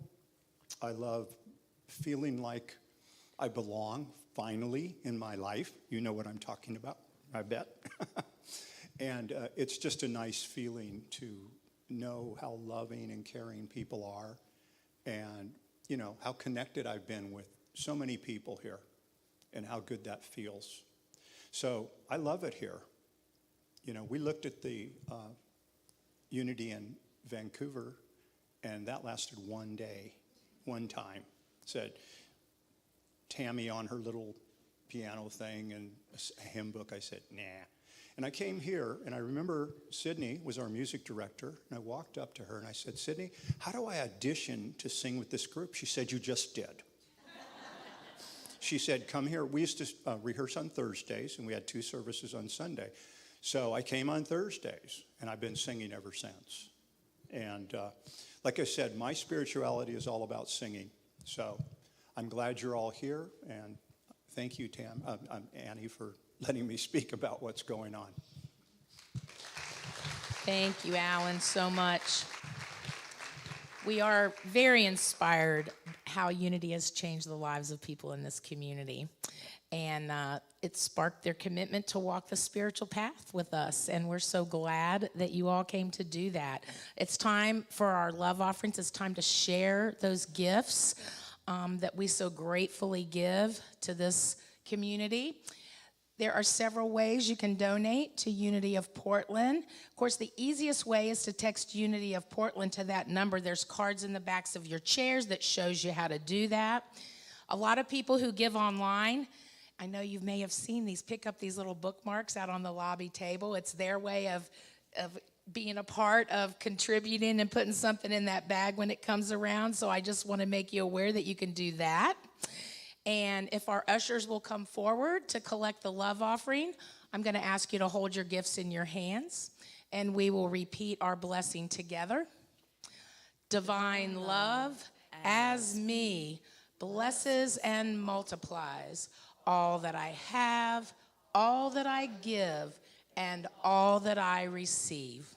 I love feeling like I belong, finally, in my life. You know what I'm talking about, I bet. And it's just a nice feeling to know how loving and caring people are, and, you know, how connected I've been with so many people here, and how good that feels. So I love it here. You know, we looked at the Unity in Vancouver, and that lasted one day, one time. Said Tammy on her little piano thing and a hymn book. I said, nah. And I came here, and I remember Sydney was our music director, and I walked up to her and I said, Sydney, how do I audition to sing with this group? She said, you just did. She said, come here. We used to rehearse on Thursdays, and we had 2 services on Sunday. So I came on Thursdays, and I've been singing ever since. And like I said, my spirituality is all about singing. So I'm glad you're all here, and thank you, Annie, for letting me speak about what's going on. Thank you, Alan, so much. We are very inspired how Unity has changed the lives of people in this community. And it sparked their commitment to walk the spiritual path with us. And we're so glad that you all came to do that. It's time for our love offerings. It's time to share those gifts that we so gratefully give to this community. There are several ways you can donate to Unity of Portland. Of course, the easiest way is to text Unity of Portland to that number. There's cards in the backs of your chairs that shows you how to do that. A lot of people who give online, I know you may have seen these, pick up these little bookmarks out on the lobby table. It's their way of being a part of contributing and putting something in that bag when it comes around. So I just want to make you aware that you can do that. And if our ushers will come forward to collect the love offering, I'm going to ask you to hold your gifts in your hands, and we will repeat our blessing together. Divine love as me blesses and multiplies all that I have, all that I give, and all that I receive.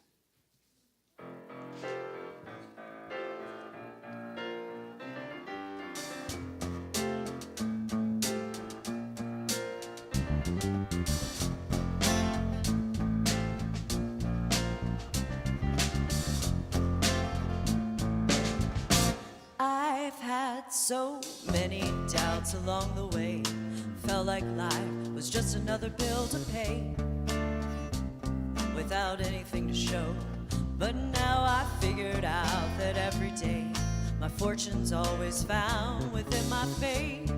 I've had so many doubts along the way. Felt like life was just another bill to pay, without anything to show. But now I figured out that every day my fortune's always found within my faith.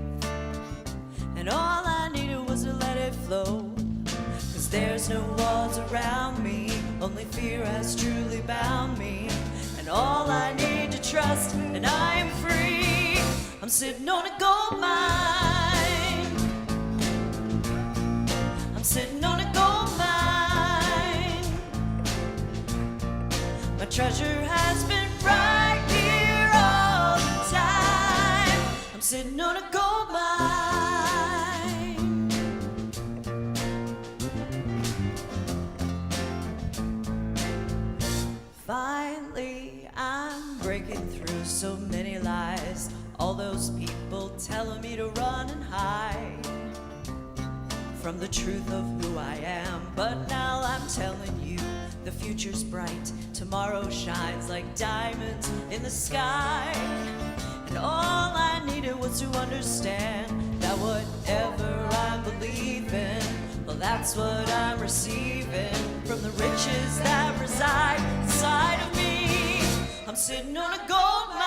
And all I needed was to let it flow, 'cause there's no walls around me, only fear has truly bound me. And all I need to trust, and I am free. I'm sitting on a gold mine. I'm sitting on a gold mine. My treasure has been right here all the time. I'm sitting on a gold mine. Finally, I'm breaking through so many lies. All those people telling me to run and hide from the truth of who I am. But now I'm telling you, the future's bright. Tomorrow shines like diamonds in the sky. And all I needed was to understand that whatever I believe in, well, that's what I'm receiving from the riches that reside inside of me. I'm sitting on a gold mine.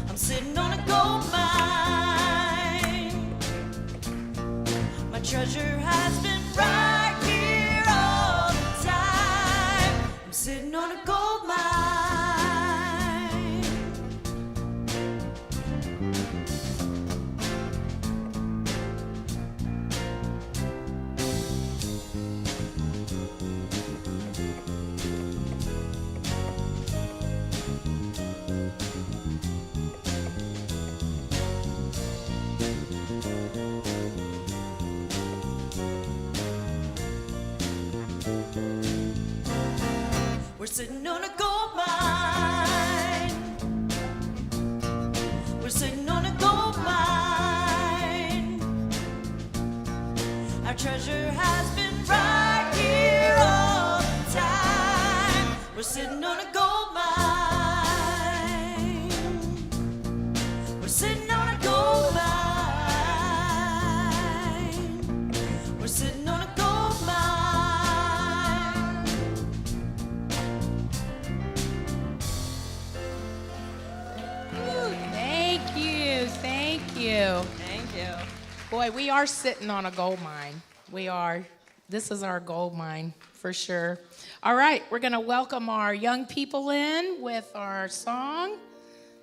I'm sitting on a gold mine. My treasure has been right here all the time. We're sitting on a gold mine. Our treasure has been right here all the time. We're sitting on a gold mine. We're sitting on a gold mine. We're sitting on a gold mine. Thank you. Thank you. Thank you. Boy, we are sitting on a gold mine. We are. This is our gold mine for sure. All right, we're going to welcome our young people in with our song.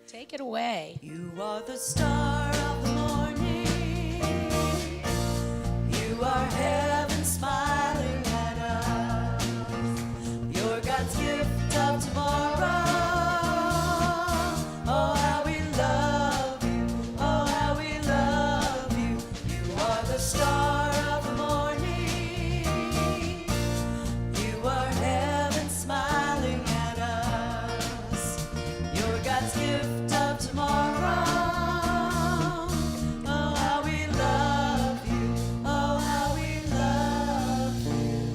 Take it away. You are the star of the morning. You are heaven smiling at us. You're God's gift of tomorrow. Oh, how we love you. Oh, how we love you. You are the star of the morning. You are heaven smiling at us. You're God's gift of tomorrow. Oh, how we love you. Oh, how we love you.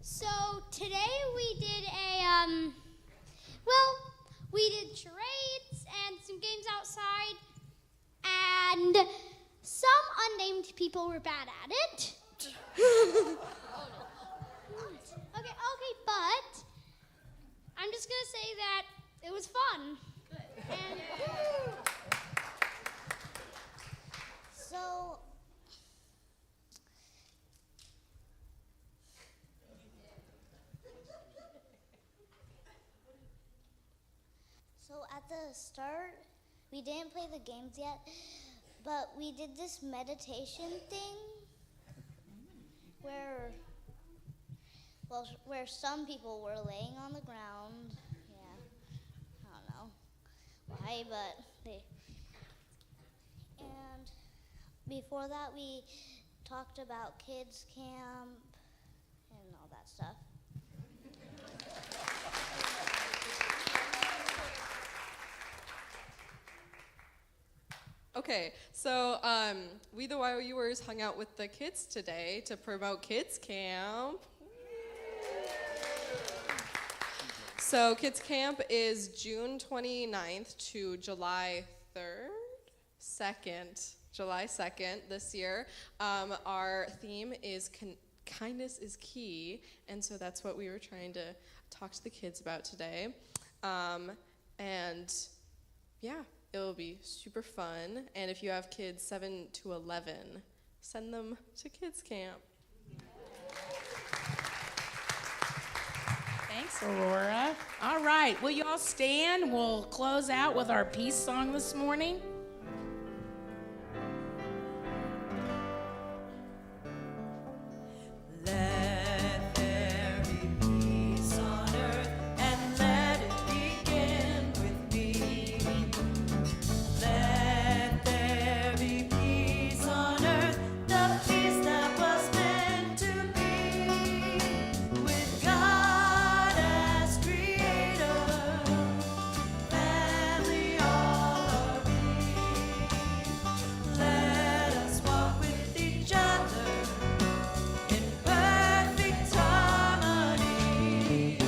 So today we did we did charades and some games outside, and some unnamed people were bad at it. Okay, but I'm just gonna say that it was fun. And so at the start, we didn't play the games yet, but we did this meditation thing where some people were laying on the ground. Yeah, I don't know why, but they. And before that, we talked about kids camp and all that stuff. Okay, so we the YOUers hung out with the kids today to promote Kids Camp. So Kids Camp is June 29th to July 3rd, July 2nd this year. Our theme is kindness is key, and so that's what we were trying to talk to the kids about today. And yeah. It'll be super fun, and if you have kids 7 to 11, send them to Kids Camp. Thanks, Aurora. All right, will you all stand? We'll close out with our peace song this morning. Let there be peace on earth, and let it begin with me. Let there be peace on earth, the peace that was meant to be, with God as creator, family all are we. Let us walk with each other in perfect harmony.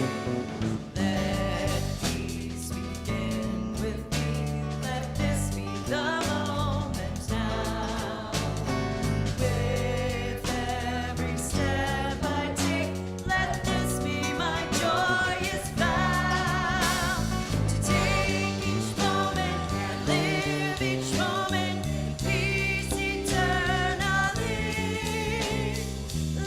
Let peace begin with me. Let this be the moment now. With every step I take, let this be my joyous vow. To take each moment and live each moment in peace eternally.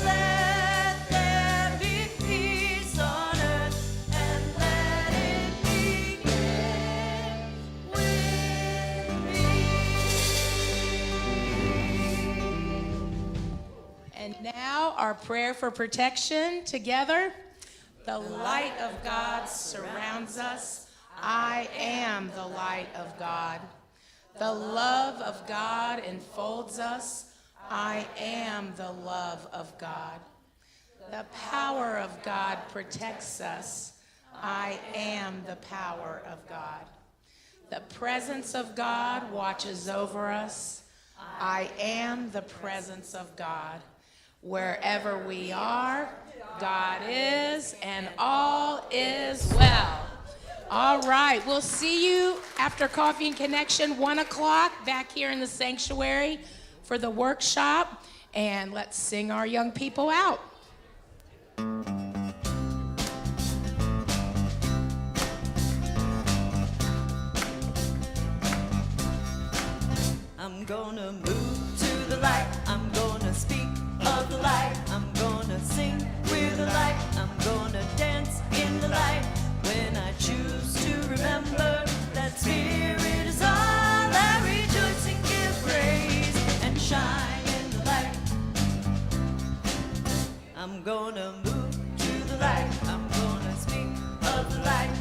Let there be peace on earth, and let it begin with me. And now our prayer for protection together. The light of God surrounds us. I am the light of God. The love of God enfolds us. I am the love of God. The power of God protects us. I am the power of God. The presence of God watches over us. I am the presence of God. Wherever we are, God is, and all is well. All right, we'll see you after Coffee and Connection, 1 o'clock, back here in the sanctuary for the workshop. And let's sing our young people out. I'm gonna move to the light. I'm gonna speak of the light. I'm gonna sing with the light. I'm gonna dance in the light. When I choose to remember that Spirit is all, I rejoice and give praise and shine in the light. I'm gonna move to the light. I'm gonna speak of the light.